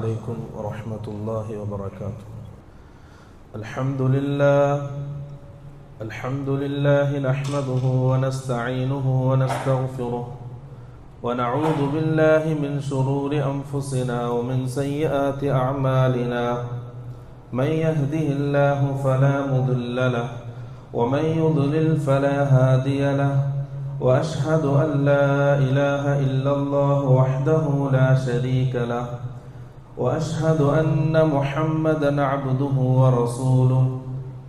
عليكم ورحمة الله وبركاته. الحمد لله نحمده ونستعينه ونستغفره ونعوذ بالله من شرور أنفسنا ومن سيئات أعمالنا. من يهده الله فلا مضل له ومن يضلل فلا هادي له. وأشهد أن لا إله إلا الله وحده لا شريك له. وأشهد أن محمدا عبده ورسوله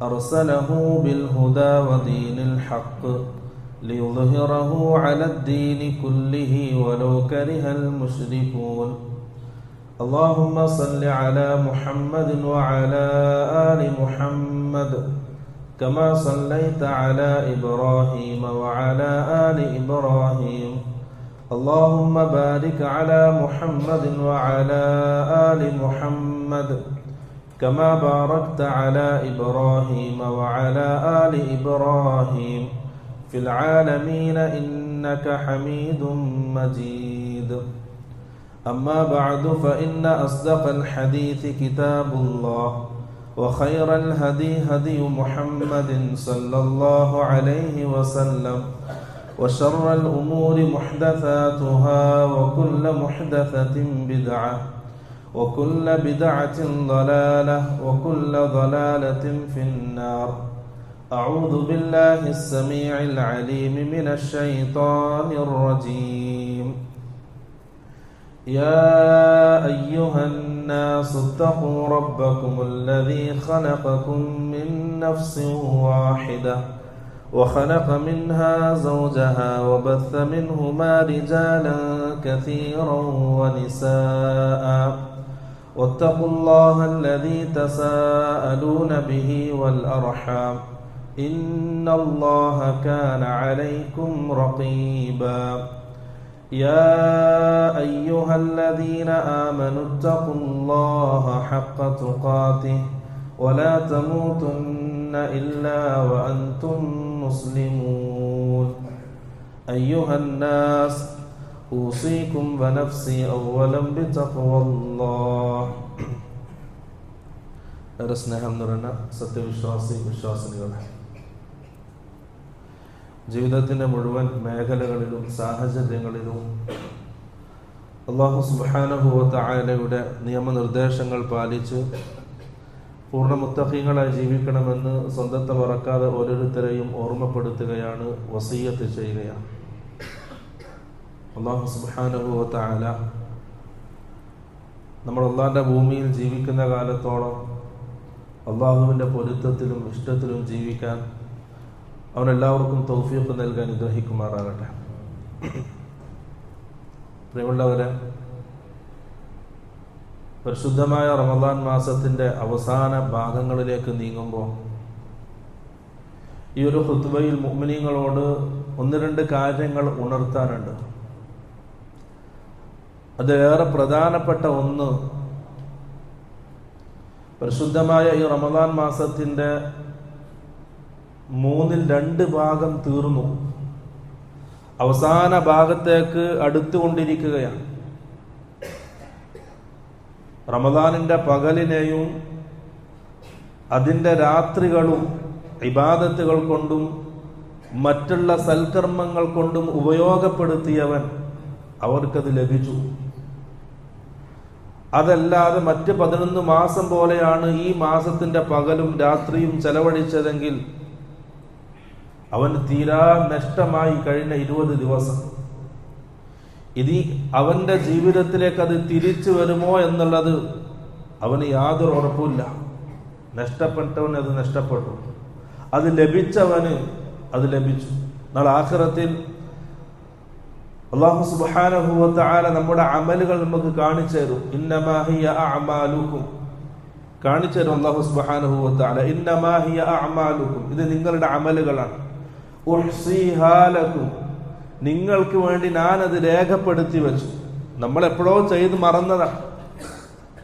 أرسله بالهدى ودين الحق ليظهره على الدين كله ولو كره المشركون. اللهم صل على محمد وعلى آل محمد كما صليت على إبراهيم وعلى آل إبراهيم. اللهم بارك على محمد وعلى آل محمد كما باركت على إبراهيم وعلى آل إبراهيم في العالمين إنك حميد مجيد. أما بعد فإن أصدق الحديث كتاب الله وخير الهدي هدي محمد صلى الله عليه وسلم وشر الأمور محدثاتها وكل محدثة بدعة وكل بدعة ضلالة وكل ضلالة في النار. أعوذ بالله السميع العليم من الشيطان الرجيم. يا أيها الناس اتقوا ربكم الذي خلقكم من نفس واحدة وخلق منها زوجها وبث منهما رجالا كثيرا ونساء واتقوا الله الذي تساءلون به والأرحام إن الله كان عليكم رقيبا. يا أيها الذين آمنوا اتقوا الله حق تقاته ولا تموتن إلا وأنتم مسلمون. أيها الناس أوصيكم ونفسي أولا بتقوى الله. സ്നേഹം നിറഞ്ഞ വിശ്വാസിനികളെ, ജീവിതത്തിൻ്റെ മുഴുവൻ മേഖലകളിലും സാഹചര്യങ്ങളിലും അല്ലാഹു സുബ്ഹാനഹു വ തആലയുടെ നിയമനിർദ്ദേശങ്ങൾ പാലിച്ച് പൂർണ്ണ മുത്തഖീങ്ങളായി ജീവിക്കണമെന്ന് സ്വന്തത്തെ മറക്കാതെ ഓരോരുത്തരെയും ഓർമ്മപ്പെടുത്തുകയാണ്, വസിയ്യത്ത് ചെയ്യുകയാണ്. അല്ലാഹു സുബ്ഹാനഹു വ തആല നമ്മൾ അല്ലാഹുവിൻ്റെ ഭൂമിയിൽ ജീവിക്കുന്ന കാലത്തോളം അല്ലാഹുവിൻ്റെ പൊരുത്തത്തിലും ഇഷ്ടത്തിലും ജീവിക്കാൻ അവനെല്ലാവർക്കും തൗഫീഖ് നൽകാൻ അനുഗ്രഹിക്കുമാറാകട്ടെ. പ്രിയമുള്ളവരെ, പരിശുദ്ധമായ റമദാൻ മാസത്തിൻ്റെ അവസാന ഭാഗങ്ങളിലേക്ക് നീങ്ങുമ്പോൾ ഈ ഒരു ഖുത്ബയിൽ മുഅ്മിനീങ്ങളോട് ഒന്ന് രണ്ട് കാര്യങ്ങൾ ഉണർത്താനുണ്ട്. അത് ഏറെ പ്രധാനപ്പെട്ട ഒന്ന്, പരിശുദ്ധമായ ഈ റമദാൻ മാസത്തിൻ്റെ 2/3 ഭാഗം തീർന്നു, അവസാന ഭാഗത്തേക്ക് അടുത്തുകൊണ്ടിരിക്കുകയാണ്. റമദാനിൻ്റെ പകലിനെയും അതിൻ്റെ രാത്രികളും ഇബാദത്തുകൾ കൊണ്ടും മറ്റുള്ള സൽക്കർമ്മങ്ങൾ കൊണ്ടും ഉപയോഗപ്പെടുത്തിയവൻ അവർക്കത് ലഭിച്ചു. അതല്ലാതെ മറ്റ് 11 മാസം പോലെയാണ് ഈ മാസത്തിൻ്റെ പകലും രാത്രിയും ചെലവഴിച്ചതെങ്കിൽ അവന് തീരാ നഷ്ടമായി കഴിഞ്ഞ 20 ദിവസം. ഇനി അവന്റെ ജീവിതത്തിലേക്ക് അത് തിരിച്ചു വരുമോ എന്നുള്ളത് അവന് യാതൊരു ഉറപ്പുമില്ല. നഷ്ടപ്പെട്ടവന് അത് നഷ്ടപ്പെട്ടു, അത് ലഭിച്ചവന് അത് ലഭിച്ചു. നാളെ ആഖിറത്തിൽ അല്ലാഹു സുബ്ഹാനഹു വ തആല നമ്മുടെ അമലുകൾ നമുക്ക് കാണിച്ചു തരും. ഇന്നമാ ഹിയ അഅമാലുക്കും, കാണിച്ചു തരും അല്ലാഹു സുബ്ഹാനഹു വ തആല. ഇന്നമാ ഹിയ അഅമാലുക്കും, ഇത് നിങ്ങളുടെ അമലുകളാണ്. ഉഹ്സിഹാ ലക്കും, നിങ്ങൾക്ക് വേണ്ടി ഞാനത് രേഖപ്പെടുത്തി വെച്ചു. നമ്മൾ എപ്പോഴോ ചെയ്ത് മറന്നതാണ്,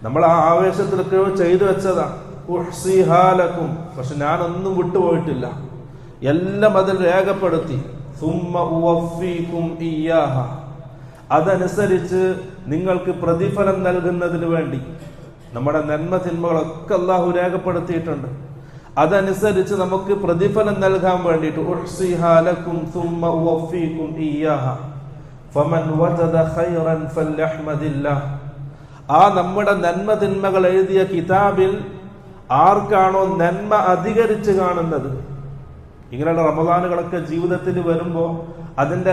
നമ്മൾ ആ ആവേശത്തിലൊക്കെയോ ചെയ്തു വെച്ചതാണ്. ഉഹ്സിഹാ ലക്കും, പക്ഷെ ഞാനൊന്നും വിട്ടുപോയിട്ടില്ല, എല്ലാം അതിൽ രേഖപ്പെടുത്തി. സുമ്മ ഉവഫീകും ഇയ്യാഹ, അതനുസരിച്ച് നിങ്ങൾക്ക് പ്രതിഫലം നൽകുന്നതിന് വേണ്ടി നമ്മുടെ നന്മ തിന്മകളൊക്കെ അല്ലാഹു രേഖപ്പെടുത്തിയിട്ടുണ്ട്. അതനുസരിച്ച് നമുക്ക് പ്രതിഫലം നൽകാൻ വേണ്ടിയിട്ട് ഉഹ്സിഹാ ലക്കും സുമ്മ ഉവഫീകും ഇയ്യാഹ ഫമൻ വജദ ഖൈറൻ ഫൽയഹ്മദില്ലാഹ്. ആ നമ്മുടെ നന്മ തിന്മകൾ എഴുതിയ കിതാബിൽ ആർക്കാണോ നന്മ അധികരിച്ച് കാണുന്നത്, ഇങ്ങനെയുള്ള റമദാനുകളൊക്കെ ജീവിതത്തിൽ വരുമ്പോൾ അതിന്റെ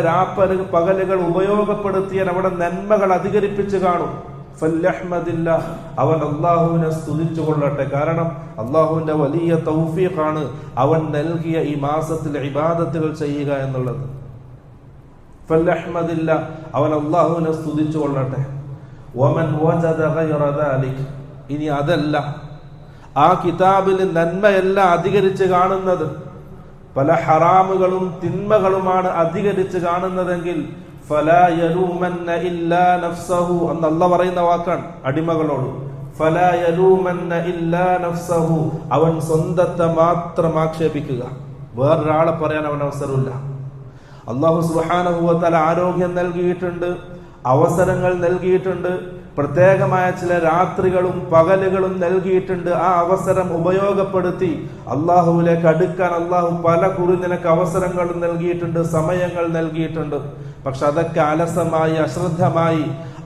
പകലുകൾ ഉപയോഗപ്പെടുത്തിയ നമ്മുടെ നന്മകൾ അധികരിപ്പിച്ച് കാണും. ഫൽയഹ്മദില്ലാഹ്, അവൻ അല്ലാഹുവിനെ സ്തുതിച്ചു കൊള്ളട്ടെ. കാരണം അല്ലാഹുവിന്റെ വലിയ തൗഫീഖാണ് അവൻ നൽകിയ ഈ മാസത്തിൽ ഇബാദത്തുകൾ ചെയ്യുക എന്നുള്ളത്. ഫൽയഹ്മദില്ലാഹ്, അവൻ അല്ലാഹുവിനെ സ്തുതിച്ചു കൊള്ളട്ടെ. വമൻ വജദ ഗൈറ ദാലിക്, ഇനി അതല്ല, ആ കിതാബിൽ നന്മയല്ല അധികരിച്ച് കാണുന്നത്, പല ഹറാമുകളും തിന്മകളുമാണ് അധികരിച്ച് കാണുന്നതെങ്കിൽ ഫലാ യലൂമന്ന ഇല്ലാ നഫ്സഹു എന്ന് അല്ലാഹ് പറയുന്ന വാക്കാണ് അടിമകളോട്. ഫലാ യലൂമന്ന ഇല്ലാ നഫ്സഹു, അവൻ സ്വന്തത്തെ മാത്രം ആക്ഷേപിക്കുക, വേറൊരാളെ പറയാൻ അവൻ അവസരമില്ല. അല്ലാഹു സുബ്ഹാനഹു വ തആല ആരോഗ്യം നൽകിയിട്ടുണ്ട്, അവസരങ്ങൾ നൽകിയിട്ടുണ്ട്, പ്രത്യേകമായ ചില രാത്രികളും പകലുകളും നൽകിയിട്ടുണ്ട്. ആ അവസരം ഉപയോഗപ്പെടുത്തി അള്ളാഹുവിലേക്ക് അടുക്കാൻ അള്ളാഹു പല നിനക്ക് അവസരങ്ങളും നൽകിയിട്ടുണ്ട്, സമയങ്ങൾ നൽകിയിട്ടുണ്ട്. പക്ഷെ അതൊക്കെ അലസമായി അശ്രദ്ധമായി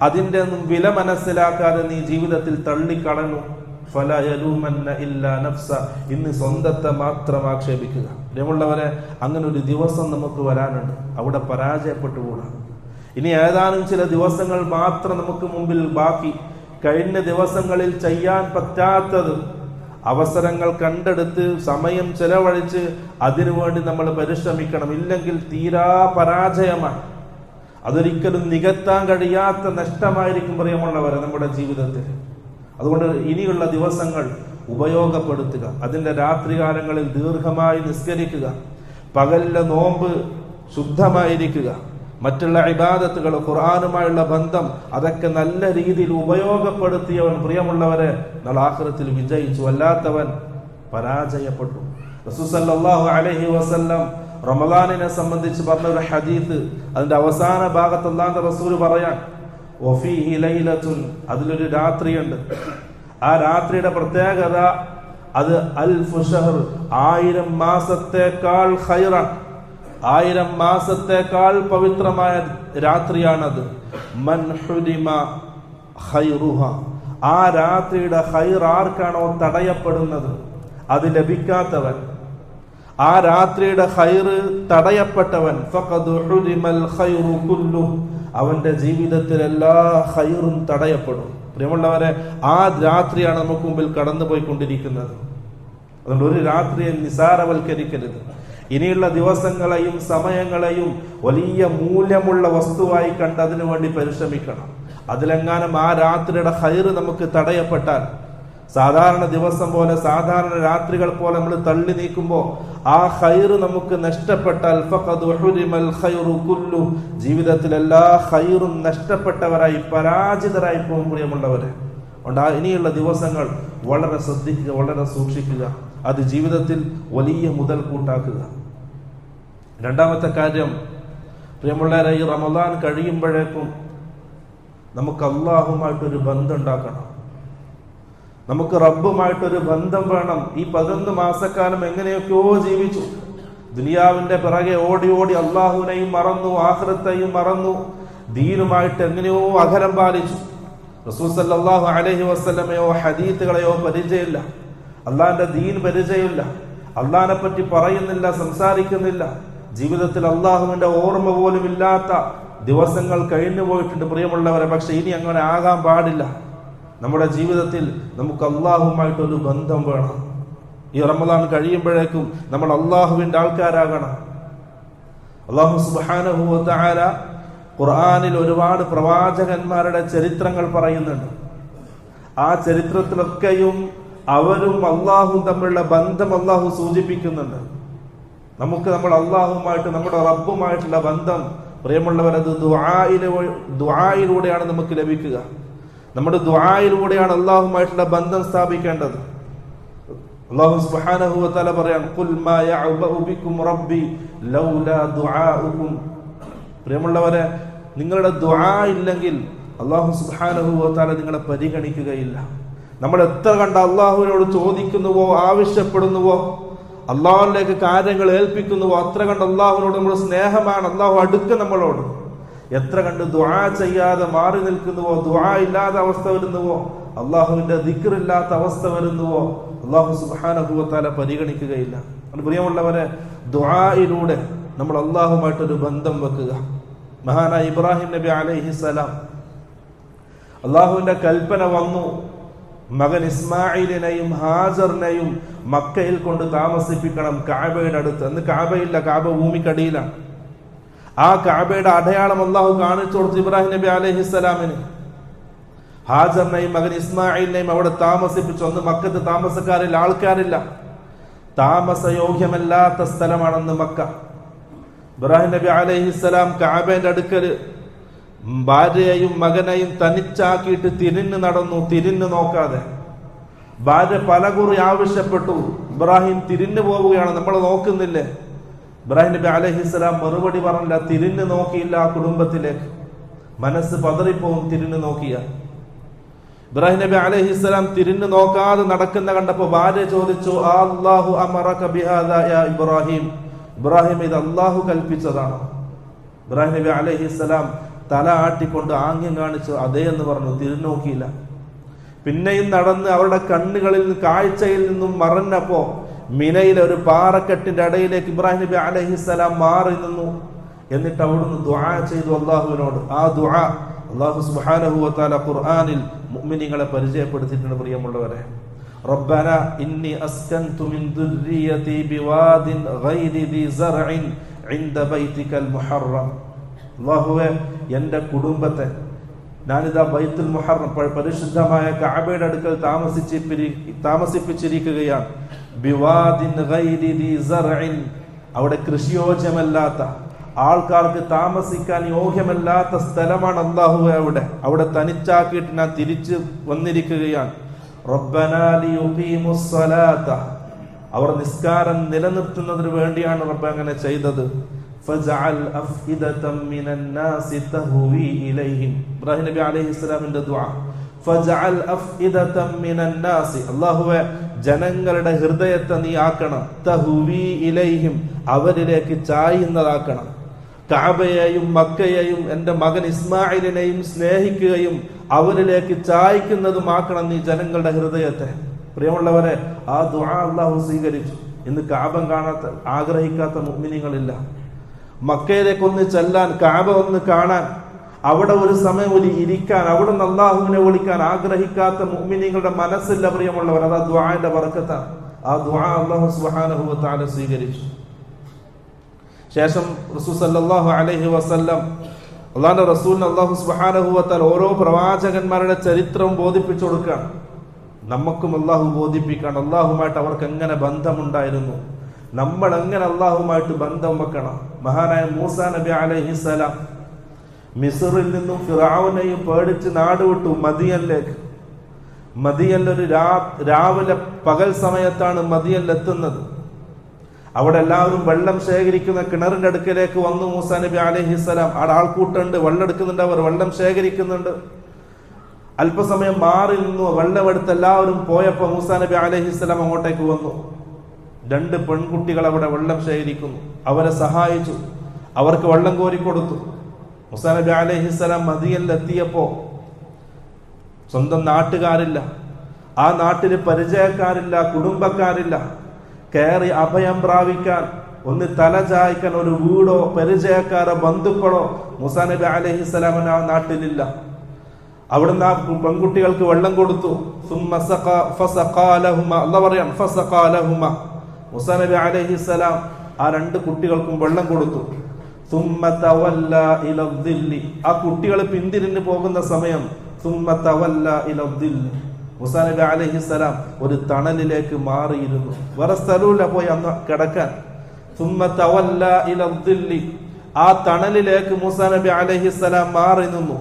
അതിന്റെ ഒന്നും വില മനസ്സിലാക്കാതെ നീ ജീവിതത്തിൽ തള്ളിക്കളഞ്ഞു. ഫലാ യലൂമന്ന ഇല്ലാ നഫ്സ, ഇന്ന് സ്വന്തത്തെ മാത്രം ആക്ഷേപിക്കുക. പ്രിയമുള്ളവരെ, അങ്ങനെ ഒരു ദിവസം നമുക്ക് വരാനുണ്ട്, അവിടെ പരാജയപ്പെട്ടുകൂടാ. ഇനി ഏതാനും ചില ദിവസങ്ങൾ മാത്രം നമുക്ക് മുമ്പിൽ ബാക്കി. കഴിഞ്ഞ ദിവസങ്ങളിൽ ചെയ്യാൻ പറ്റാത്തത് അവസരങ്ങൾ കണ്ടെടുത്ത് സമയം ചെലവഴിച്ച് അതിനുവേണ്ടി നമ്മൾ പരിശ്രമിക്കണം. ഇല്ലെങ്കിൽ തീരാ പരാജയമാണ്, അതൊരിക്കലും നികത്താൻ കഴിയാത്ത നഷ്ടമായിരിക്കും പ്രിയമുള്ളവരെ നമ്മുടെ ജീവിതത്തിൽ. അതുകൊണ്ട് ഇനിയുള്ള ദിവസങ്ങൾ ഉപയോഗപ്പെടുത്തുക. അതിന്റെ രാത്രികാലങ്ങളിൽ ദീർഘമായി നിസ്കരിക്കുക, പകലിലെ നോമ്പ് ശുദ്ധമായിരിക്കുക, മറ്റുള്ള ഇബാദത്തുകൾ, ഖുർആനുമായുള്ള ബന്ധം, അതൊക്കെ നല്ല രീതിയിൽ ഉപയോഗപ്പെടുത്തിയവൻ പ്രിയമുള്ളവരെ നാളെ ആഖിറത്തിൽ വിജയിച്ചു, അല്ലാത്തവൻ പരാജയപ്പെട്ടു. റസൂൽ സല്ലല്ലാഹു അലൈഹി വസല്ലം റമദാനിനെ സംബന്ധിച്ച് പറഞ്ഞ ഒരു ഹദീസ്, അതിന്റെ അവസാന ഭാഗത്ത് അല്ലാഹുവിന്റെ റസൂൽ പറയാൻ, വഫീഹി ലൈലത്തുൻ, അതിലൊരു രാത്രിയുണ്ട്. ആ രാത്രിയുടെ പ്രത്യേകത അത് അൽഫു ഷഹർ, 1000 മാസത്തേക്കാൾ ഖൈറാണ്, 1000 മാസത്തേക്കാൾ പവിത്രമായ രാത്രിയാണത്. മൻ ഹുരിമ ഖൈറുഹ, ആ രാത്രിയുടെ ഖൈർ ആർക്കാണോ തടയപ്പെടുന്നത്, അത് ലഭിക്കാത്തവൻ, ആ രാത്രിയുടെ ഖൈർ തടയപ്പെട്ടവൻ, ഫഖദ് ഹുരിമൽ ഖൈറു കുല്ലു, അവന്റെ ജീവിതത്തിൽ എല്ലാ ഖൈറും തടയപ്പെടും. പ്രിയമുള്ളവരെ, ആ രാത്രിയാണ് നമുക്ക് മുമ്പിൽ കടന്നു പോയിക്കൊണ്ടിരിക്കുന്നത്. അതുകൊണ്ട് ഒരു രാത്രിയെ നിസാരവൽക്കരിക്കരുത്. ഇനിയുള്ള ദിവസങ്ങളെയും സമയങ്ങളെയും വലിയ മൂല്യമുള്ള വസ്തുവായി കണ്ട് അതിനു വേണ്ടി പരിശ്രമിക്കണം. അതിലെങ്ങാനും ആ രാത്രിയുടെ ഖൈർ നമുക്ക് തടയപ്പെട്ടാൽ, സാധാരണ ദിവസം പോലെ സാധാരണ രാത്രികൾ പോലെ നമ്മൾ തള്ളി നീക്കുമ്പോൾ ആ ഖൈർ നമുക്ക് നഷ്ടപ്പെട്ടാൽ ഫഖദ് ഹുരിമൽ ഖൈറു കുല്ലു, ജീവിതത്തിൽ എല്ലാ ഖൈറും നഷ്ടപ്പെട്ടവരായി പരാജിതരായി പോകും പ്രിയമുള്ളവരെ. അതുകൊണ്ട് ഇനിയുള്ള ദിവസങ്ങൾ വളരെ ശ്രദ്ധിക്കുക, വളരെ സൂക്ഷിക്കുക, അത് ജീവിതത്തിൽ വലിയ മുതൽക്കൂട്ടാക്കുക. രണ്ടാമത്തെ കാര്യം പ്രിയമുള്ളവരെ, ഈ റമദാൻ കഴിയുമ്പോഴേക്കും നമുക്ക് അള്ളാഹുമായിട്ടൊരു ബന്ധം ഉണ്ടാക്കണം, നമുക്ക് റബ്ബുമായിട്ടൊരു ബന്ധം വേണം. ഈ 11 മാസക്കാലം എങ്ങനെയൊക്കെയോ ജീവിച്ചു, ദുനിയാവിന്റെ പിറകെ ഓടി ഓടി അള്ളാഹുവിനെയും മറന്നു, ആഖിറത്തെയും മറന്നു, ദീനുമായിട്ട് എങ്ങനെയോ അകലം പാലിച്ചു. റസൂൽ സല്ലല്ലാഹു അലൈഹി വസല്ലമയോ ഹദീത്തുകളെയോ പരിചയമില്ല, അള്ളാഹിന്റെ ദീൻ പരിചയമില്ല, അള്ളാഹിനെ പറ്റി പറയുന്നില്ല, സംസാരിക്കുന്നില്ല. ജീവിതത്തിൽ അള്ളാഹുവിന്റെ ഓർമ്മ പോലും ഇല്ലാത്ത ദിവസങ്ങൾ കഴിഞ്ഞു പോയിട്ടുണ്ട് പ്രിയമുള്ളവരെ. പക്ഷെ ഇനി അങ്ങനെ ആകാൻ പാടില്ല. നമ്മുടെ ജീവിതത്തിൽ നമുക്ക് അള്ളാഹുമായിട്ടൊരു ബന്ധം വേണം. ഈ റമദാൻ കഴിയുമ്പോഴേക്കും നമ്മൾ അള്ളാഹുവിന്റെ ആൾക്കാരാകണം. അല്ലാഹു സുബ്ഹാനഹു വ തആല ഖുർആനിൽ ഒരുപാട് പ്രവാചകന്മാരുടെ ചരിത്രങ്ങൾ പറയുന്നുണ്ട്. ആ ചരിത്രത്തിലൊക്കെയും അവരും അള്ളാഹും തമ്മിലുള്ള ബന്ധം അള്ളാഹു സൂചിപ്പിക്കുന്നുണ്ട്. നമുക്ക് നമ്മൾ അള്ളാഹുമായിട്ട്, നമ്മുടെ റബ്ബുമായിട്ടുള്ള ബന്ധം പ്രിയമുള്ളവരത് ദുആയിലൂടെയാണ് നമുക്ക് ലഭിക്കുക. നമ്മുടെ ദുആയിലൂടെയാണ് അള്ളാഹുമായിട്ടുള്ള ബന്ധം സ്ഥാപിക്കേണ്ടത്. അല്ലാഹു സുബ്ഹാനഹു വ തആല പറയാൻ, ഖുൽ മാ യഅബഉ ബികും റബ്ബി ലൗലാ ദുആഉകും. പ്രിയമുള്ളവരെ, നിങ്ങളുടെ ദുആ ഇല്ലെങ്കിൽ അല്ലാഹു സുബ്ഹാനഹു വ തആല നിങ്ങളെ പരിഗണിക്കുകയില്ല. നമ്മൾ എത്ര കണ്ട അള്ളാഹുവിനോട് ചോദിക്കുന്നുവോ, ആവശ്യപ്പെടുന്നുവോ, അള്ളാഹുവിലേക്ക് കാര്യങ്ങൾ ഏൽപ്പിക്കുന്നുവോ, അത്ര കണ്ട് അള്ളാഹുവിനോട് നമ്മൾ സ്നേഹമാണ്, അള്ളാഹു അടുക്ക് നമ്മളോട്. എത്ര കണ്ട് ദുആ ചെയ്യാതെ മാറി നിൽക്കുന്നുവോ, ദുആ ഇല്ലാത്ത അവസ്ഥ വരുന്നുവോ, അള്ളാഹുവിന്റെ ദിക്റില്ലാത്ത അവസ്ഥ വരുന്നുവോ, അള്ളാഹു സുബ്ഹാനഹു വ തആല പരിഗണിക്കുകയില്ല. പ്രിയമുള്ളവരെ, ദുആയിലൂടെ നമ്മൾ അള്ളാഹുമായിട്ടൊരു ബന്ധം വെക്കുക. മഹാനായ ഇബ്രാഹിം നബി അലൈഹിസ്സലാം, അള്ളാഹുവിന്റെ കൽപ്പന വന്നു, മകൻ ഇസ്മായിലിനെയും ഹാജറിനെയും മക്കയിൽ കൊണ്ട് താമസിപ്പിക്കണം, കഅബയുടെ അടുത്ത്. അന്ന് കഅബയില്ല, കഅബ ഭൂമിക്കടിയിലാണ്. ആ കഅബയുടെ അടയാളം അള്ളാഹു കാണിച്ചു കൊടുത്തു ഇബ്രാഹിം നബി അലൈഹിസ്സലാമിന്. ഹാജറിനെയും മകൻ ഇസ്മായിലിനെയും അവിടെ താമസിപ്പിച്ചു. അന്ന് മക്കത്ത് താമസക്കാരില്ല, ആൾക്കാരില്ല, താമസയോഗ്യമല്ലാത്ത സ്ഥലമാണെന്ന് മക്ക. ഇബ്രാഹിം നബി അലൈഹിസ്സലാം കഅബയുടെ അടുക്കൽ ഭാര്യയെയും മകനെയും തനിച്ചാക്കിയിട്ട് തിരിഞ്ഞു നടന്നു, തിരിഞ്ഞു നോക്കാതെ. ഭാര്യ പലകുറി ആവശ്യപ്പെട്ടു, ഇബ്രാഹിം തിരിഞ്ഞു പോവുകയാണ്, നമ്മൾ നോക്കുന്നില്ലേ? ഇബ്രാഹിം നബി അലൈഹിസ്സലാം മറുപടി പറഞ്ഞില്ല, തിരിഞ്ഞു നോക്കിയില്ല ആ കുടുംബത്തിലേക്ക്. മനസ്സ് പതറിപ്പോവും തിരിഞ്ഞു നോക്കിയ. ഇബ്രാഹിം നബി അലൈഹിസ്സലാം തിരിഞ്ഞു നോക്കാതെ നടക്കുന്ന കണ്ടപ്പോ ഭാര്യ ചോദിച്ചു, അല്ലാഹു അമറക ബിഹാദാ യാ ഇബ്രാഹിം, ഇബ്രാഹിം ഇത് അല്ലാഹു കൽപ്പിച്ചതാണോ? ഇബ്രാഹിം നബി അലൈഹിസ്സലാം തല ആട്ടിക്കൊണ്ട് ആംഗ്യം കാണിച്ചു, അതേ എന്ന് പറഞ്ഞു, തിരിഞ്ഞു നോക്കിയില്ല. പിന്നെയും നടന്ന് അവരുടെ കണ്ണുകളിൽ കാഴ്ചയിൽ നിന്നും മറഞ്ഞപ്പോ മിനയിലെ ഒരു പാറക്കെട്ടിന്റെ ഇടയിലേക്ക് ഇബ്രാഹിം നബി അലൈഹിസ്സലാം മാറി നിന്നു. എന്നിട്ട് അവിടുന്ന് ദുആ ചെയ്തു അള്ളാഹുവിനോട്. ആ ദുആ അല്ലാഹു സുബ്ഹാനഹു വ തആല ഖുർആനിൽ മുഅ്മിനീങ്ങളെ പരിചയപ്പെടുത്തിയിട്ടുണ്ട്. പ്രിയമുള്ളവരെ, റബ്ബന ഇന്നി അസ്കൻതു മിൻ ദുർരിയതി ബിവാദിൻ ഗൈരി ദി സർഇൻ ഇൻദ ബൈതികൽ മുഹറം. അല്ലാഹുവേ, എൻ്റെ കുടുംബത്തെ ഞാനിതാ ബൈത്തുൽ മുഹറം, പരിശുദ്ധമായ കഅബയുടെ അടുക്കൽ താമസിപ്പിച്ചിരിക്കുകയാണ്. ബിവാദിൻ ഗൈരി ദി സർഇൻ, അവിടെ കൃഷിയോജ്യമല്ലാത്ത, ആൾക്കാർക്ക് താമസിക്കാൻ യോഗ്യമല്ലാത്ത സ്ഥലമാണ് അല്ലാഹുവേ. അവിടെ തനിച്ചാക്കിയിട്ട് ഞാൻ തിരിച്ചു വന്നിരിക്കുകയാണ്. റബ്ബനാ ലിയുഖീമുസ് സ്വലാത്ത, അവർ നിസ്കാരം നിലനിർത്തുന്നതിന് വേണ്ടിയാണ് റബ്ബ് അങ്ങനെ ചെയ്തത്. ഫജഅൽ അഫ്ഇദതം മിനൻ നാസി തഹ്വി ഇലൈഹിം, ഇബ്രാഹിം നബി അലൈഹിസ്സലാമിന്റെ ദുആ. ഫജഅൽ അഫ്ഇദതം മിനൻ നാസി, അല്ലാഹുവേ ജനങ്ങളുടെ ഹൃദയത്തെ നീ ആക്കണം, തഹ്വി ഇലൈഹിം, അവരിലേക്ക് ചായുന്നതാക്കണം. കഅബയെയും മക്കയെയും എൻ്റെ മകൻ ഇസ്മായിലിനെയും സ്നേഹിക്കുകയും അവരിലേക്ക് ചായ്ക്കുന്നതുമാക്കണം നീ ജനങ്ങളുടെ ഹൃദയത്തെ. പ്രിയമുള്ളവരെ, ആ ദുആ അല്ലാഹു സ്വീകരിച്ചു. ഇന്ന് കഅബ കാണാത്ത, ആഗ്രഹിക്കാത്ത മുഅ്മിനീങ്ങളില്ല. മക്കയിലേക്ക് ഒന്ന് ചെല്ലാൻ, കഅബ ഒന്ന് കാണാൻ, അവിടെ ഒരു സമയം ഒരു ഇരിക്കാൻ, അവിടെ നിന്ന് അല്ലാഹുവിനെ വിളിക്കാൻ ആഗ്രഹിക്കാത്ത മുഅ്മിനീങ്ങളുടെ മനസ്സില്ല. പ്രിയമുള്ളവർ, അത് ആ ദുആന്റെ ബറക്കത്താണ്. ആ ദുആ അല്ലാഹു സുബ്ഹാനഹു വ തആല സ്വീകരിച്ചു. ശേഷം റസൂൽ സല്ലല്ലാഹു അലൈഹി വസല്ലം, അല്ലാഹുവിന്റെ റസൂലിന് അല്ലാഹു സുബ്ഹാനഹു വ തആല ഓരോ പ്രവാചകന്മാരുടെ ചരിത്രവും ബോധിപ്പിച്ചു കൊടുക്കുകയാണ്. നമുക്കും അല്ലാഹു ബോധിപ്പിക്കണം, അല്ലാഹുമായിട്ട് അവർക്ക് എങ്ങനെ ബന്ധമുണ്ടായിരുന്നു, നമ്മൾ എങ്ങനെ അല്ലാഹുമായിട്ട് ബന്ധം വെക്കണം. മഹാനായ മൂസാ നബി അലൈഹിസ്സലാം മിസ്റിൽ നിന്നും ഫിറഔനെയും പേടിച്ച് നാട് വിട്ടു മദിയനിലേക്ക്. മദിയനിലൊരു രാവിലെ പകൽ സമയത്താണ് മദിയനിൽ എത്തുന്നത്. അവിടെ എല്ലാവരും വെള്ളം ശേഖരിക്കുന്ന കിണറിന്റെ അടുക്കലേക്ക് വന്നു മൂസാ നബി അലൈഹിസ്സലാം. അവിടെ ആൾക്കൂട്ടുണ്ട്, വെള്ളം എടുക്കുന്നുണ്ട്, അവർ വെള്ളം ശേഖരിക്കുന്നുണ്ട്. അല്പസമയം മാറി നിന്നു, വെള്ളമെടുത്ത് എല്ലാവരും പോയപ്പോ മൂസാ നബി അലൈഹിസ്സലാം അങ്ങോട്ടേക്ക് വന്നു. 2 പെൺകുട്ടികൾ അവിടെ വെള്ളം ശേഖരിക്കുന്നു. അവരെ സഹായിച്ചു, അവർക്ക് വെള്ളം കോരിക്കൊടുത്തു. മൂസാ നബി അലൈഹിസ്സലാം മദീനയിൽ എത്തിയപ്പോ സ്വന്തം നാട്ടുകാരില്ല, ആ നാട്ടിൽ പരിചയക്കാരില്ല, കുടുംബക്കാരില്ല. കയറി അഭയം പ്രാപിക്കാൻ, ഒന്ന് തലചായ്ക്കാൻ ഒരു വീടോ പരിചയക്കാരോ ബന്ധുക്കളോ മൂസാ നബി അലൈഹിസ്സലാമിന് ആ നാട്ടിലില്ല. അവിടുന്ന് ആ പെൺകുട്ടികൾക്ക് വെള്ളം കൊടുത്തു. അല്ലാഹു പറയാം, മൂസാ നബി അലൈഹിസ്സലാം ആ 2 കുട്ടികൾക്കും വെള്ളം കൊടുത്തു. ആ കുട്ടികൾ പിന്തിരിഞ്ഞു പോകുന്ന സമയം മൂസാ നബി അലൈഹിസ്സലാം ഒരു തണലിലേക്ക് മാറിയിരുന്നു. വേറെ സ്ഥലമില്ല പോയി അന്ന് കിടക്കാൻ. ആ തണലിലേക്ക് മൂസാ നബി അലൈഹിസ്സലാം മാറി നിന്നു.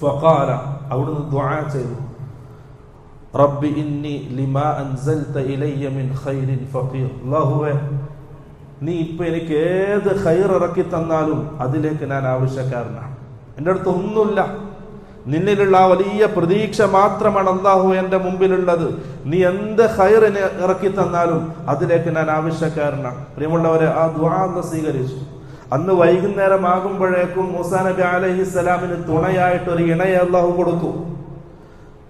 ഫഖാല, അവിടുന്ന് ദുആ ചെയ്തു, റബ്ബി ഇന്നി ലിമാ അൻസൽത ഇലയ്യ മിൻ ഖൈരിൻ ഫഖീർ. അല്ലാഹുവേ, നീ ഇപ്പൊ എനിക്ക് ഏത് ഖൈർ ഇറക്കി തന്നാലും അതിലേക്ക് ഞാൻ ആവശ്യക്കാരനാണ്. എൻ്റെ അടുത്ത് ഒന്നുമില്ല, നിന്നിലുള്ള ആ വലിയ പ്രതീക്ഷ മാത്രമാണ് അല്ലാഹു എൻ്റെ മുമ്പിലുള്ളത്. നീ എന്ത് ഖൈറിനെ ഇറക്കി തന്നാലും അതിലേക്ക് ഞാൻ ആവശ്യക്കാരനാണ്. പ്രിയമുള്ളവരെ, ആ ദുആ അല്ലാഹു സ്വീകരിച്ചു. അന്ന് വൈകുന്നേരം ആകുമ്പോഴേക്കും മൂസാ നബി അലൈഹിസ്സലാമിന് തുണയായിട്ട് ഒരു ഇണയെ അല്ലാഹു കൊടുത്തു.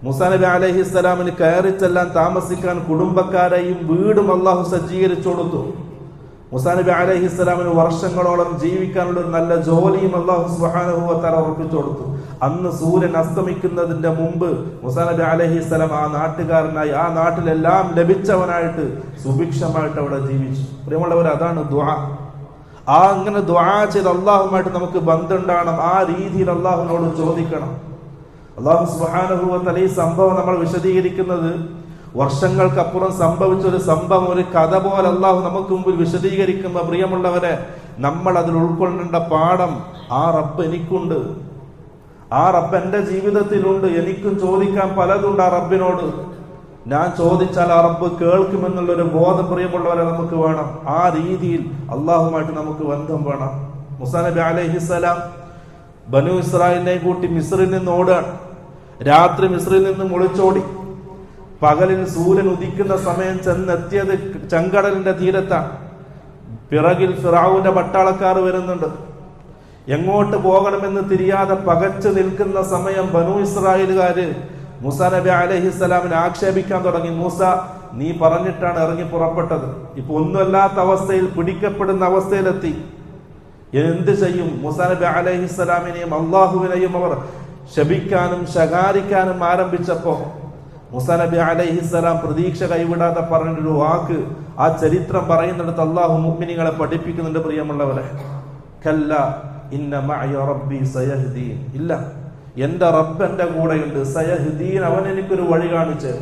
മൂസാ നബി അലൈഹിസ്സലാമിന് കയറിച്ചെല്ലാൻ താമസിക്കാൻ കുടുംബക്കാരെയും വീടും അല്ലാഹു സജ്ജീകരിച്ചു കൊടുത്തു. മൂസാ നബി അലൈഹിസ്സലാമിന് വർഷങ്ങളോളം ജീവിക്കാനുള്ള ഒരു നല്ല ജോലിയും അല്ലാഹു സുബ്ഹാനഹു വ തആല ഉറപ്പിച്ചു കൊടുത്തു. അന്ന് സൂര്യൻ അസ്തമിക്കുന്നതിന്റെ മുമ്പ് മൂസാ നബി അലൈഹിസ്സലാം ആ നാട്ടുകാരനായി, ആ നാട്ടിലെല്ലാം ലഭിച്ചവനായിട്ട് സുഭിക്ഷമായിട്ട് അവിടെ ജീവിച്ചു. പ്രിയമുള്ളവർ, അതാണ് ദുആ. അങ്ങനെ ദുആ ചെയ്ത് അല്ലാഹുമായിട്ട് നമുക്ക് ബന്ധമുണ്ടാകണം. ആ രീതിയിൽ അല്ലാഹുവിനോട് ചോദിക്കണം. അല്ലാഹു സുബ്ഹാനഹു വ തആല ഈ സംഭവം നമ്മൾ വിശദീകരിക്കുന്നത് വർഷങ്ങൾക്കപ്പുറം സംഭവിച്ച ഒരു സംഭവം, ഒരു കഥ പോലെ അല്ലാഹു നമുക്ക് മുമ്പിൽ വിശദീകരിക്കുമ്പോൾ പ്രിയമുള്ളവരെ, നമ്മൾ അതിൽ ഉൾക്കൊള്ളേണ്ട പാഠം, ആ റബ്ബ് എനിക്കുണ്ട്, ആ റബ്ബ് എൻ്റെ ജീവിതത്തിലുണ്ട്. എനിക്കും ചോദിക്കാൻ പലതുണ്ട് ആ റബ്ബിനോട്. ഞാൻ ചോദിച്ചാൽ ആ റബ്ബ് കേൾക്കുമെന്നുള്ളൊരു ബോധം പ്രിയമുള്ളവരെ നമുക്ക് വേണം. ആ രീതിയിൽ അള്ളാഹുമായിട്ട് നമുക്ക് ബന്ധം വേണം. മൂസാ നബി അലൈഹിസ്സലാം ബനു ഇസ്രായേലിനെ കൂട്ടി മിസ്രിൽ നിന്ന് ഓടുകയാണ്. രാത്രി മിസ്രിൽ നിന്ന് ഒളിച്ചോടി. പകലിൽ സൂര്യൻ ഉദിക്കുന്ന സമയം ചെന്നെത്തിയത് ചെങ്കടലിന്റെ തീരത്താണ്. പിറകിൽ ഫിറഔന്റെ പട്ടാളക്കാർ വരുന്നുണ്ട്. എങ്ങോട്ട് പോകണമെന്ന് തിരിയാതെ പകച്ചു നിൽക്കുന്ന സമയം ബനു ഇസ്രായേലുകാര് മൂസാ നബി അലൈഹിസ്സലാമിനെ ആക്ഷേപിക്കാൻ തുടങ്ങി. മൂസ, നീ പറഞ്ഞിട്ടാണ് ഇറങ്ങി പുറപ്പെട്ടത്, ഇപ്പൊ ഒന്നുമല്ലാത്ത അവസ്ഥയിൽ, പിടിക്കപ്പെടുന്ന അവസ്ഥയിലെത്തി, എന്ത് ചെയ്യും? മൂസാ നബി അലൈഹിസ്സലാമിനെയും അള്ളാഹുവിനെയും അവർ ശപിക്കാനും ശകാരിക്കാനും ആരംഭിച്ചപ്പോ മൂസാ നബി അലൈഹിസ്സലാം പ്രതീക്ഷ കൈവിടാതെ പറഞ്ഞൊരു വാക്ക് ആ ചരിത്രം പറയുന്നിടത്ത് അള്ളാഹു മുഅ്മിനീങ്ങളെ പഠിപ്പിക്കുന്നുണ്ട്. പ്രിയമുള്ളവരെ, കല്ല ഇന്ന മഅയ റബ്ബി സയഹ്ദീൻ. ഇല്ല, എന്റെ റബ്ബ് എന്റെ കൂടെയുണ്ട്. സയഹ്ദീൻ, അവൻ എനിക്കൊരു വഴി കാണിച്ച്.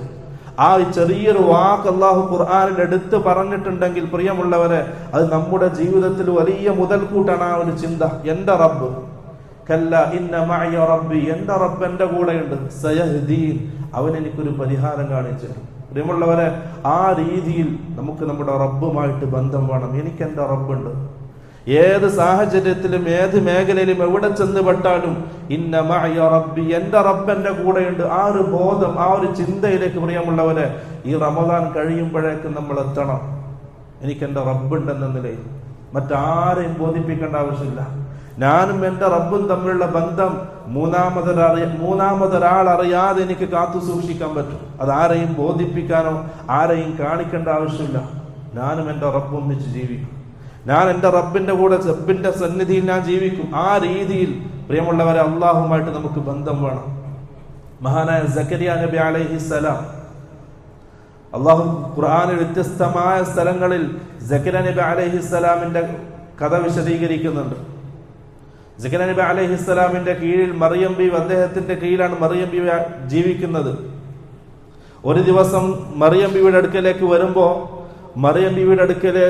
ആ ചെറിയൊരു വാക്ക് അല്ലാഹു ഖുർആനിൽ എടുത്ത് പറഞ്ഞിട്ടുണ്ടെങ്കിൽ പ്രിയമുള്ളവരെ, അത് നമ്മുടെ ജീവിതത്തിൽ വലിയ മുതൽക്കൂട്ടാണ്. ആ ഒരു ചിന്ത, എന്റെ റബ്ബ്, കല്ല ഇന്ന മഅയ റബ്ബി, എന്റെ റബ്ബ് എന്റെ കൂടെയുണ്ട്. സയഹ്ദീൻ, അവൻ എനിക്കൊരു പരിഹാരം കാണിച്ചിട്ടുണ്ട്. പ്രിയമുള്ളവരെ, ആ രീതിയിൽ നമുക്ക് നമ്മുടെ റബ്ബുമായിട്ട് ബന്ധം വേണം. എനിക്ക് എന്റെ റബ്ബുണ്ട്. ഏത് സാഹചര്യത്തിലും ഏത് മേഖലയിലും എവിടെ ചെന്ന് പെട്ടാലും ഇന്ന മഅയ റബ്ബി, എന്റെ റബ്ബ് എന്റെ കൂടെയുണ്ട്. ആ ഒരു ബോധം, ആ ഒരു ചിന്തയിലേക്ക് പ്രിയമുള്ളവരെ ഈ റമദാൻ കഴിയുമ്പോഴേക്കും നമ്മൾ എത്തണം. എനിക്ക് എന്റെ റബ്ബുണ്ടെന്ന നിലയിൽ മറ്റാരെയും ബോധിപ്പിക്കേണ്ട ആവശ്യമില്ല. ഞാനും എന്റെ റബ്ബും തമ്മിലുള്ള ബന്ധം മൂന്നാമതൊരാൾ അറിയാതെ എനിക്ക് കാത്തു സൂക്ഷിക്കാൻ പറ്റും. അതാരെയും ബോധിപ്പിക്കാനോ ആരെയും കാണിക്കേണ്ട ആവശ്യമില്ല. ഞാനും എന്റെ റബ്ബും ഒന്നിച്ച് ജീവിക്കും. ഞാൻ എന്റെ റബ്ബിന്റെ കൂടെ, റബ്ബിന്റെ സന്നിധിയിൽ ഞാൻ ജീവിക്കും. ആ രീതിയിൽ പ്രിയമുള്ളവരെ അള്ളാഹുമായിട്ട് നമുക്ക് ബന്ധം വേണം. മഹാനായ സക്കരിയ നബി അലൈഹിസ്സലാം, അള്ളാഹു ഖുർആനിൽ വ്യത്യസ്തമായ സ്ഥലങ്ങളിൽ സക്കരിയ നബി അലൈഹിസ്സലാമിന്റെ കഥ വിശദീകരിക്കുന്നുണ്ട്. സക്കരിയ നബി അലൈഹിസ്സലാമിന്റെ കീഴിൽ മറിയം ബീവി, അദ്ദേഹത്തിന്റെ കീഴിലാണ് മറിയം ബീവി ജീവിക്കുന്നത്. ഒരു ദിവസം മറിയം ബീവിയുടെ അടുക്കലേക്ക് വരുമ്പോ മറിയം ബീവിയുടെ അടുക്കല്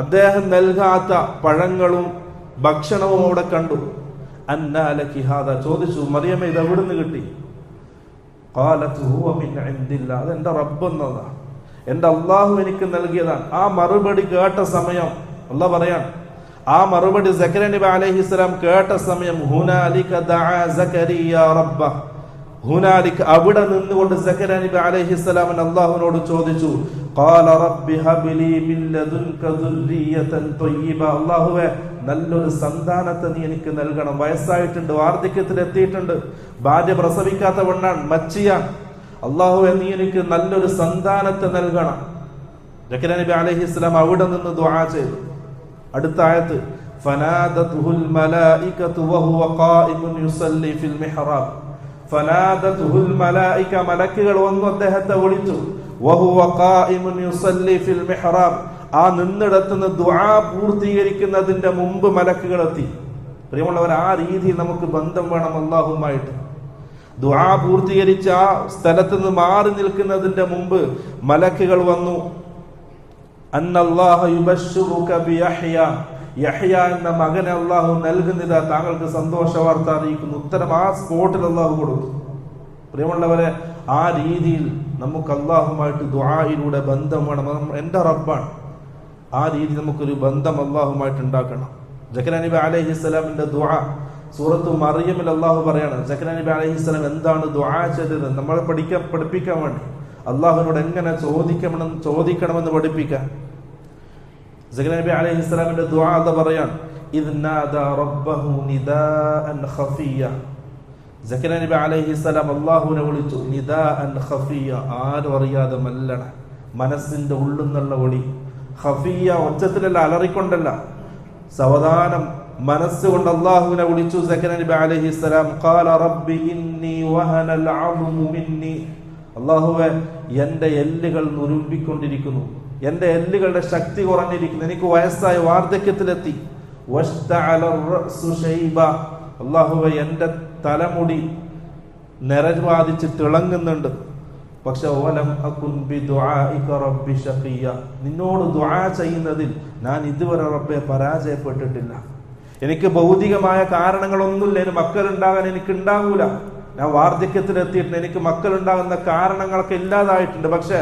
അദ്ദേഹം നൽകാത്ത പഴങ്ങളും ഭക്ഷണവും അവിടെ കണ്ടു. അന്നാ ലകി ഹാദ, ചോദിച്ചു, മറിയമേ ഇത് എവിടുന്ന് കിട്ടി? ഖാലത് ഹുവ മിൻ ഇൻദില്ലാ, അത് എന്റെ റബ്ബ് എന്നതാണ്, എന്റെ അള്ളാഹു എനിക്ക് നൽകിയതാണ്. ആ മറുപടി കേട്ട സമയം അല്ലാഹ് പറയാൻ, ആ മറുപടി സക്കരിയ നബി അലൈഹിസ്സലാം കേട്ട സമയം ഹുനാലിക ദഅ സക്കരിയ റബ്ബ, ഹുനാലിക, അവിടെ നിന്നുകൊണ്ട് സക്കരിയ നബി അലൈഹിസ്സലാം അല്ലാഹുവിനോട് ചോദിച്ചു, ഖാല റബ്ബി ഹബ്ലി മിൻ ലദുൻക ദുർരിയതൻ ത്വയ്യിബ, അല്ലാഹുവേ നല്ലൊരു സന്താനത്തെ നീ എനിക്ക് നൽകണം. വയസ്സായിട്ടുണ്ട്, വാർദ്ധക്യത്തിൽ എത്തിയിട്ടുണ്ട്, ഭാര്യ പ്രസവിക്കാത്ത പെണ്ണാണ്, മച്ചിയാണ്. അല്ലാഹുവേ നീ എനിക്ക് നല്ലൊരു സന്താനത്തെ നൽകണം. സക്കരിയ നബി അലൈഹിസ്സലാം അവിടെ നിന്ന് ദുആ ചെയ്തു. അടുത്ത ആയത്ത്, ഫനാദതുൽ മലായികതു വഹുവ ഖായിമുൻ യുസല്ലി ഫിൽ മിഹ്റാബ്, ഫനാദതുൽ മലായിക, മലക്കുകൾ വന്നു അദ്ദേഹത്തെ വിളിച്ചു. വഹുവ ഖായിമുൻ യുസല്ലി ഫിൽ മിഹ്റാബ്, ആ നിന്നിടത്തുനിന്ന് ദുആ പൂർത്തീകരിക്കുന്നതിന്റെ മുമ്പ് മലക്കുകൾ എത്തി. പ്രിയമുള്ളവർ, ആ രീതിയിൽ നമുക്ക് ബന്ധം വേണം അല്ലാഹുവുമായിട്ട്. ദുആ പൂർത്തീകരിച്ച ആ സ്ഥലത്ത് നിന്ന് മാറി നിൽക്കുന്നതിന്റെ മുമ്പ് മലക്കുകൾ വന്നു. അന്നല്ലാഹു യുബശ്ശിറുക ബിയഹ്യ, യഹ്യ എന്ന മകനെ അല്ലാഹു നൽകുന്നില്ല, താങ്കൾക്ക് സന്തോഷ വാർത്ത അറിയിക്കുന്നു. ഉത്തരം ആ സ്പോട്ടിൽ അല്ലാഹു കൊടുത്തു. പ്രിയമുള്ളവരെ, ആ രീതിയിൽ നമുക്ക് അല്ലാഹുമായിട്ട് ദുആയിലൂടെ ബന്ധം വേണം. എന്റെ റബ്ബാണ്, ആ രീതി നമുക്കൊരു ബന്ധം അല്ലാഹുമായിട്ട് ഉണ്ടാക്കണം. സക്കരിയ നബി അലൈഹിസ്സലാമിന്റെ ദുആ സൂറത്തു മറിയമിൽ അള്ളാഹു പറയാണ് സക്കറിയ നബി അലൈഹിസ്സലാം എന്താണ് ദുആ ചെയ്തത് നമ്മളെ പഠിപ്പിക്കാൻ വേണ്ടി അള്ളാഹുവിനോട് എങ്ങനെ ചോദിക്കണമെന്ന് പഠിപ്പിക്കാൻ. സക്കറിയ നബി അലൈഹിസ്സലാമിന്റെ ദുആ അത് പറയാൻ ഇദ് നാദാ റബ്ബഹു നിദാഅൻ ഖഫിയ. സക്കറിയ നബി അലൈഹിസ്സലാം അള്ളാഹുവിനെ വിളിച്ചു നിദാഅൻ ഖഫിയ, ആരും അറിയാതെ മെല്ലണ, മനസ്സിന്റെ ഉള്ളിൽ നിന്നുള്ള വിളി. ഖഫിയ ഒച്ചത്തിലല്ല, അലറിക്കൊണ്ടല്ല, സാവധാനം മനസ്സുകൊണ്ട് അള്ളാഹുവിനെ വിളിച്ചു സക്കറിയ നബി അലൈഹിസ്സലാം. ഖാല റബ്ബി ഇന്നി വഹനൽ അദ്മു മിന്നി, അള്ളാഹുവേ എന്റെ എല്ലുകൾ നുരുമ്പിക്കൊണ്ടിരിക്കുന്നു, എന്റെ എല്ലുകളുടെ ശക്തി കുറഞ്ഞിരിക്കുന്നു, എനിക്ക് വയസ്സായ വാർദ്ധക്യത്തിലെത്തി. വഷ്തഅല റഅസു ശൈബ, അള്ളാഹുവേ എന്റെ തലമുടി നിറബാധിച്ച് തിളങ്ങുന്നുണ്ട്. പക്ഷെ ഓലം അകുൻ ബിദുആഇക റബ്ബി ശഖിയ, നിന്നോട് ദുആ ചെയ്യുന്നതിൽ ഞാൻ ഇതുവരെ റബ്ബെ പരാജയപ്പെട്ടിട്ടില്ല. എനിക്ക് ഭൗതികമായ കാരണങ്ങളൊന്നുമില്ല, എനിക്ക് മക്കളുണ്ടാകാൻ എനിക്ക് ഉണ്ടാകൂല. ഞാൻ വാർദ്ധക്യത്തിലെത്തിയിട്ടുണ്ട്, എനിക്ക് മക്കളുണ്ടാകുന്ന കാരണങ്ങളൊക്കെ ഇല്ലാതായിട്ടുണ്ട്. പക്ഷെ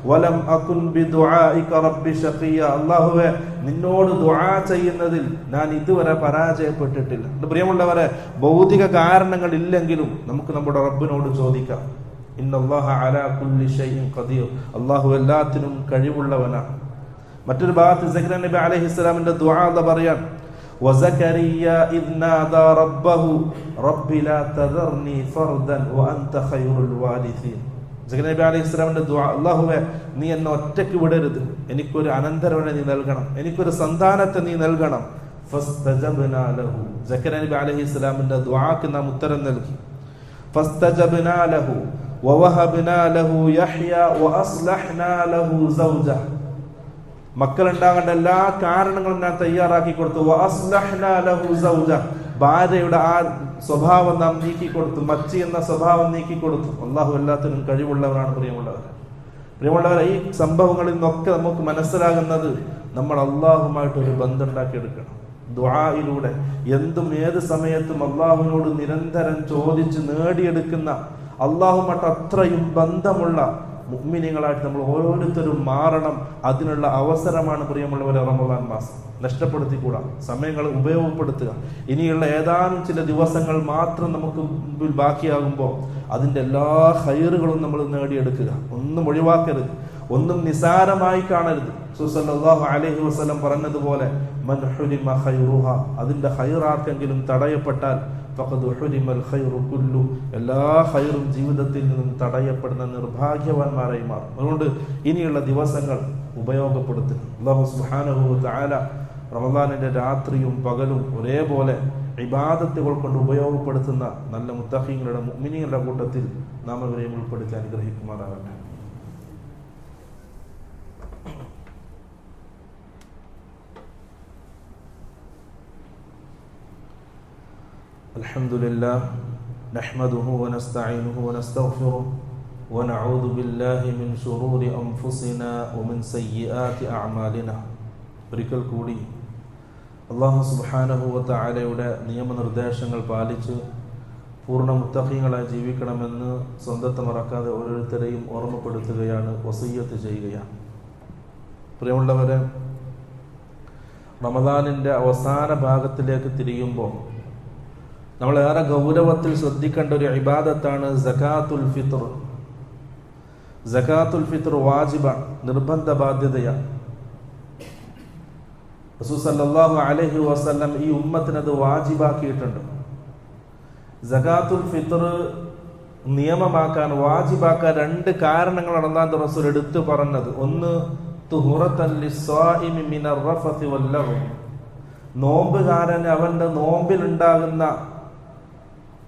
വലം അകുൻ ബിദുആഇക റബ്ബി ശഖിയ, അല്ലാഹുവേ നിന്നോട് ദുആ ചെയ്യുന്നതിൽ ഞാൻ ഇതുവരെ പരാജയപ്പെട്ടിട്ടില്ല. പ്രിയമുള്ളവരെ, ഭൗതിക കാരണങ്ങൾ ഇല്ലെങ്കിലും നമുക്ക് നമ്മുടെ റബ്ബിനോട് ചോദിക്കാം. ഇന്നല്ലാഹ അലാ കുല്ലി ഷൈഇൻ ഖദീർ, അല്ലാഹു എല്ലാത്തിനും കഴിവുള്ളവനാണ്. മറ്റൊരു ഭാഗത്ത് സക്കറിയ നബി അലൈഹിസ്സലാമിന്റെ ദുആ പറയാൻ വസകരിയ ഇദ് നാദാ റബ്ബഹു റബ്ബി ലാ തദർനി ഫർദൻ വഅൻത ഖൈറുൽ വാരിസീൻ. സക്കറിയ നബി അലൈഹിസ്സലാമിന്റെ ദുആ, അല്ലാഹുവേ നീ എന്നെ ഒറ്റയ്ക്ക് വിടരുത്, എനിക്കൊരു അനന്തരവനെ നീ നൽകണം, എനിക്കൊരു സന്താനത്തെ നീ നൽകണം. ഫസ്തജബ്നാ ലഹു, സക്കറിയ നബി അലൈഹിസ്സലാമിന്റെ ദുആക്ക് നാം ഉത്തരം നൽകി. ഫസ്തജബ്നാ ലഹു വവഹബ്നാ ലഹു യഹ്യ വഅസ്ലഹ്നാ ലഹു സൗജ, മക്കളുണ്ടാകേണ്ട എല്ലാ കാരണങ്ങളും ഞാൻ തയ്യാറാക്കി കൊടുത്തു. വഅസ്ലഹ്നാ ലഹു സൗജ, ഭാര്യയുടെ ആ സ്വഭാവം നാം നീക്കിക്കൊടുത്തു, മച്ചി എന്ന സ്വഭാവം നീക്കിക്കൊടുത്തു. അള്ളാഹു എല്ലാത്തിനും കഴിവുള്ളവരാണ്. പ്രിയമുള്ളവരെ, ഈ സംഭവങ്ങളിൽ നിന്നൊക്കെ നമുക്ക് മനസ്സിലാകുന്നത് നമ്മൾ അള്ളാഹുമായിട്ടൊരു ബന്ധം ഉണ്ടാക്കിയെടുക്കണം. ദുആയിലൂടെ എന്തും ഏത് സമയത്തും അള്ളാഹുവിനോട് നിരന്തരം ചോദിച്ച് നേടിയെടുക്കുന്ന, അള്ളാഹുമായിട്ട് അത്രയും ബന്ധമുള്ള മുഅ്മിനീങ്ങളായിട്ട് നമ്മൾ ഓരോരുത്തരും മാറണം. അതിനുള്ള അവസരമാണ് പ്രിയമുള്ളവരെ റമദാൻ മാസം. നഷ്ടപ്പെടുത്തിക്കൂടാ, സമയങ്ങൾ ഉപയോഗപ്പെടുത്തുക. ഇനിയുള്ള ഏതാനും ചില ദിവസങ്ങൾ മാത്രം നമുക്ക് മുമ്പിൽ ബാക്കിയാകുമ്പോൾ അതിൻ്റെ എല്ലാ ഖൈറുകളും നമ്മൾ നേടിയെടുക്കുക. ഒന്നും ഒഴിവാക്കരുത്, ഒന്നും നിസാരമായി കാണരുത്. റസൂൽ സല്ലല്ലാഹു അലൈഹി വസല്ലം പറഞ്ഞതുപോലെ മൻ ഹുരിമ ഖൈറുഹ, അതിൻ്റെ ഖൈർ ആർക്കെങ്കിലും തടയപ്പെട്ടാൽ ഫഖദ് ഹുരിമൽ ഖൈറു കുല്ലു, എല്ലാ ഖൈറും ജീവിതത്തിൽ നിന്നും തടയപ്പെടുന്ന നിർഭാഗ്യവാന്മാരായി മാറും. അതുകൊണ്ട് ഇനിയുള്ള ദിവസങ്ങൾ ഉപയോഗപ്പെടുത്തുക. അല്ലാഹു സുബ്ഹാനഹു വ തആല റമദാനിന്റെ രാത്രിയും പകലും ഒരേപോലെ ഇബാദത്തുകൾ കൊണ്ട് ഉപയോഗപ്പെടുത്തുന്ന നല്ല മുത്തഖീങ്ങളുടെ മുഅ്മിനീങ്ങളുടെ കൂട്ടത്തിൽ നാം അവരെയും ഉൾപ്പെടുത്തി അനുഗ്രഹിക്കുമാറാകട്ടെ. അൽഹംദുലില്ലാഹ് നഹ്മദുഹു വനസ്തഈനുഹു വനസ്തഗ്ഫിറുഹു വനഊദു ബില്ലാഹി മിൻ ശുറൂരി അൻഫുസിനാ വമിൻ സയ്യിആതി അഅമാലിനാ. ഒരിക്കൽ കൂടി അല്ലാഹു സുബ്ഹാനഹു വ തആലയുടെ നിയമനിർദ്ദേശങ്ങൾ പാലിച്ച് പൂർണ്ണ മുത്തഖീങ്ങളായി ജീവിക്കണമെന്ന് സ്വന്തത്തെ മറക്കാതെ ഓരോരുത്തരെയും ഓർമ്മപ്പെടുത്തുകയാണ്, വസിയ്യത്ത് ചെയ്യുകയാണ്. പ്രിയമുള്ളവരെ, റമദാനിൻ്റെ അവസാന ഭാഗത്തിലേക്ക് തിരിയുമ്പോൾ നമ്മളേറെ ഗൗരവത്തിൽ ശ്രദ്ധിക്കേണ്ട ഒരു ഇബാദത്താണ് സകാത്തുൽ ഫിത്ർ. സകാത്തുൽ ഫിത്ർ വാജിബാണ്, നിർബന്ധ ബാധ്യതയാണ്. റസൂൽ സല്ലല്ലാഹു അലൈഹി വസല്ലം ഈ ഉമ്മത്തിനത് വാജിബാക്കിയിട്ടുണ്ട്. സകാത്തുൽ ഫിത്ർ നിയമമാക്കാൻ, വാജിബാക്കാൻ രണ്ട് കാരണങ്ങളാണ് അല്ലാഹുവിന്റെ റസൂൽ എടുത്തു പറഞ്ഞത്. ഒന്ന്, തുഹറത്തൻ ലിസ്സായിമി മിനർ റഫസി വല്ലഗവ്, നോമ്പുകാരന് അവന്റെ നോമ്പിലുണ്ടാകുന്ന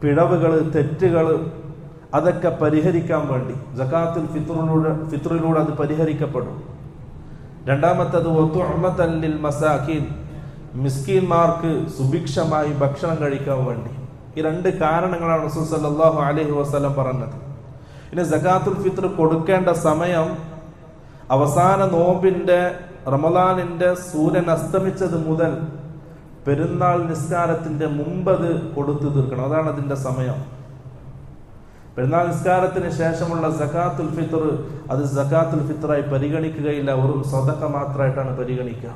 പിഴവുകൾ, തെറ്റുകൾ, അതൊക്കെ പരിഹരിക്കാൻ വേണ്ടി സകാത്തുൽ ഫിത്റിലൂടെ അത് പരിഹരിക്കപ്പെടും. രണ്ടാമത്തത് വതുഅമതൻ ലിൽ മസാകീൻ, മിസ്കീന്മാർക്ക് സുഭിക്ഷമായി ഭക്ഷണം കഴിക്കാൻ വേണ്ടി. ഈ രണ്ട് കാരണങ്ങളാണ് റസൂൽ സല്ലല്ലാഹു അലൈഹി വസല്ലം പറഞ്ഞത്. ഇനി സകാത്തുൽ ഫിത്ർ കൊടുക്കേണ്ട സമയം അവസാന നോമ്പിന്റെ റമദാനിന്റെ സൂര്യൻ അസ്തമിച്ചത് മുതൽ പെരുന്നാൾ നിസ്കാരത്തിന്റെ മുമ്പത് കൊടുത്തു തീർക്കണം. അതാണ് അതിന്റെ സമയം. പെരുന്നാൾ നിസ്കാരത്തിന് ശേഷമുള്ള സകാത്തുൽ ഫിത്ർ അത് സകാത്തുൽ ഫിത്റായി പരിഗണിക്കുകയില്ല, ഒരു സദഖ മാത്രമായിട്ടാണ് പരിഗണിക്കുക.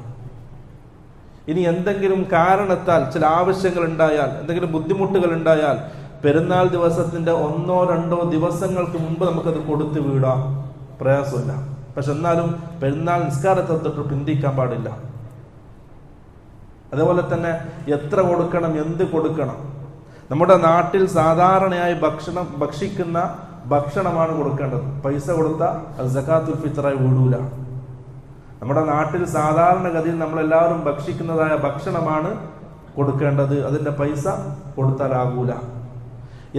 ഇനി എന്തെങ്കിലും കാരണത്താൽ ചില ആവശ്യങ്ങൾ ഉണ്ടായാൽ, എന്തെങ്കിലും ബുദ്ധിമുട്ടുകൾ ഉണ്ടായാൽ പെരുന്നാൾ ദിവസത്തിന്റെ 1-2 ദിവസങ്ങൾക്ക് മുമ്പ് നമുക്കത് കൊടുത്തു വീടാം, പ്രയാസമില്ല. പക്ഷെ എന്നാലും പെരുന്നാൾ നിസ്കാരത്തെ തൊട്ട് പിന്തിക്കാൻ പാടില്ല. അതേപോലെ തന്നെ എത്ര കൊടുക്കണം, എന്ത് കൊടുക്കണം. നമ്മുടെ നാട്ടിൽ സാധാരണയായി ഭക്ഷിക്കുന്ന ഭക്ഷണമാണ് കൊടുക്കേണ്ടത്. പൈസ കൊടുത്താൽ അത് സകാത്തുൽ ഫിത്റായി വീടൂല. നമ്മുടെ നാട്ടിൽ സാധാരണഗതിയിൽ നമ്മളെല്ലാവരും ഭക്ഷിക്കുന്നതായ ഭക്ഷണമാണ് കൊടുക്കേണ്ടത്. അതിന്റെ പൈസ കൊടുത്താലാകൂല.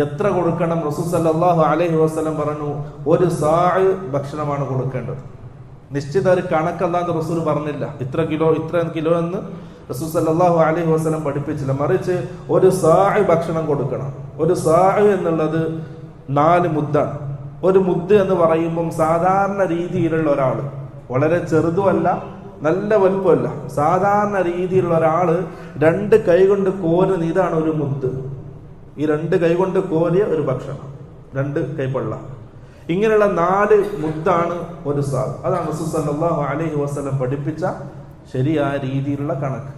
എത്ര കൊടുക്കണം? റസൂൽ സല്ലല്ലാഹു അലൈഹി വസല്ലം പറഞ്ഞു, 1 സാഅ് ഭക്ഷണമാണ് കൊടുക്കേണ്ടത്. നിശ്ചിത ഒരു കണക്കല്ലാന്ന് റസൂൽ പറഞ്ഞില്ല. ഇത്ര കിലോ എന്ന് റസൂൽ സല്ലല്ലാഹു അലൈഹി വസല്ലം പഠിപ്പിച്ചില്ല. മറിച്ച് 1 സാഅ് ഭക്ഷണം കൊടുക്കണം. 1 സാഅ് എന്നുള്ളത് 4 മുദ്ദാണ്. 1 മുദ്ദ് എന്ന് പറയുമ്പം സാധാരണ രീതിയിലുള്ള ഒരാൾ, വളരെ ചെറുതുമല്ല നല്ല വലുപ്പമല്ല, സാധാരണ രീതിയിലുള്ള ഒരാള് 2 കൈ കൊണ്ട് കോരുന്ന ഇതാണ് 1 മുദ്ദ്. ഈ 2 കൈ കൊണ്ട് കോരിയ ഒരു ഭക്ഷണം, 2 കൈപ്പള്ള, ഇങ്ങനെയുള്ള 4 മുദ്ദാണ് 1 സാഅ്. അതാണ് റസൂൽ സല്ലല്ലാഹു അലൈഹി വസല്ലം പഠിപ്പിച്ച ശരിയായ രീതിയിലുള്ള കണക്ക്.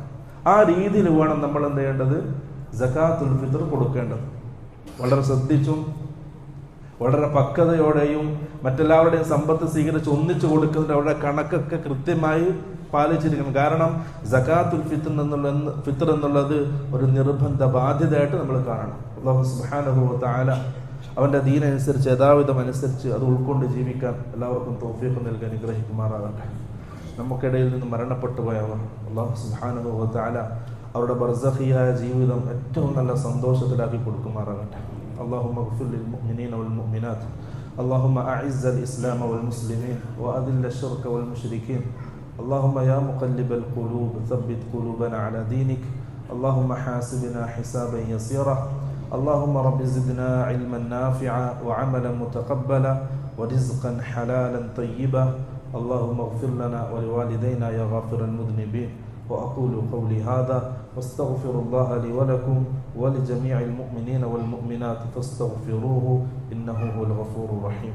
ആ രീതിയിൽ വേണം നമ്മൾ എന്ത് ചെയ്യേണ്ടത്? സകാത്തുൽ ഫിത്ർ കൊടുക്കേണ്ടത്. വളരെ ശ്രദ്ധിച്ചും വളരെ പക്വതയോടെയും മറ്റെല്ലാവരുടെയും സമ്പത്ത് സ്വീകരിച്ച് ഒന്നിച്ചു കൊടുക്കുന്നതിന്റെ അവരുടെ കണക്കൊക്കെ കൃത്യമായി പാലിച്ചിരിക്കണം. കാരണം സകാത്തുൽ ഫിത്ർ എന്നുള്ളത് ഒരു നിർബന്ധ ബാധ്യതയായിട്ട് നമ്മൾ കാണണം. അല്ലാഹു സുബ്ഹാനഹു വ തആല അവന്റെ ദീനനുസരിച്ച് യഥാവിധം അനുസരിച്ച് അത് ഉൾക്കൊണ്ട് ജീവിക്കാൻ എല്ലാവർക്കും തൗഫീഖ് നൽകാൻ അനുഗ്രഹിക്കുമാറാകട്ടെ. നമുക്കിടയിൽ നിന്ന് മരണപ്പെട്ടു പോയവർ അല്ലാഹു സുബ്ഹാനഹു വ തആല അവരുടെ ബർസഖിയായ ജീവിതം ഏറ്റവും നല്ല സന്തോഷത്തിലാക്കി കൊടുക്കുമാറാകട്ടെ. اللهم اغفر للمؤمنين والمؤمنات. اللهم أعز الإسلام والمسلمين وأذل الشرك والمشركين. اللهم يا مقلب القلوب ثبت قلوبنا على دينك. اللهم حاسبنا حسابا يسيرا. اللهم رب زدنا علما نافعا وعملا متقبلا ورزقا حلالا طيبا. اللهم اغفر لنا ولوالدينا يا غافر المذنبين. وأقول قولي هذا واستغفر الله لي ولكم ولجميع المؤمنين والمؤمنات فاستغفروه إنه هو الغفور الرحيم.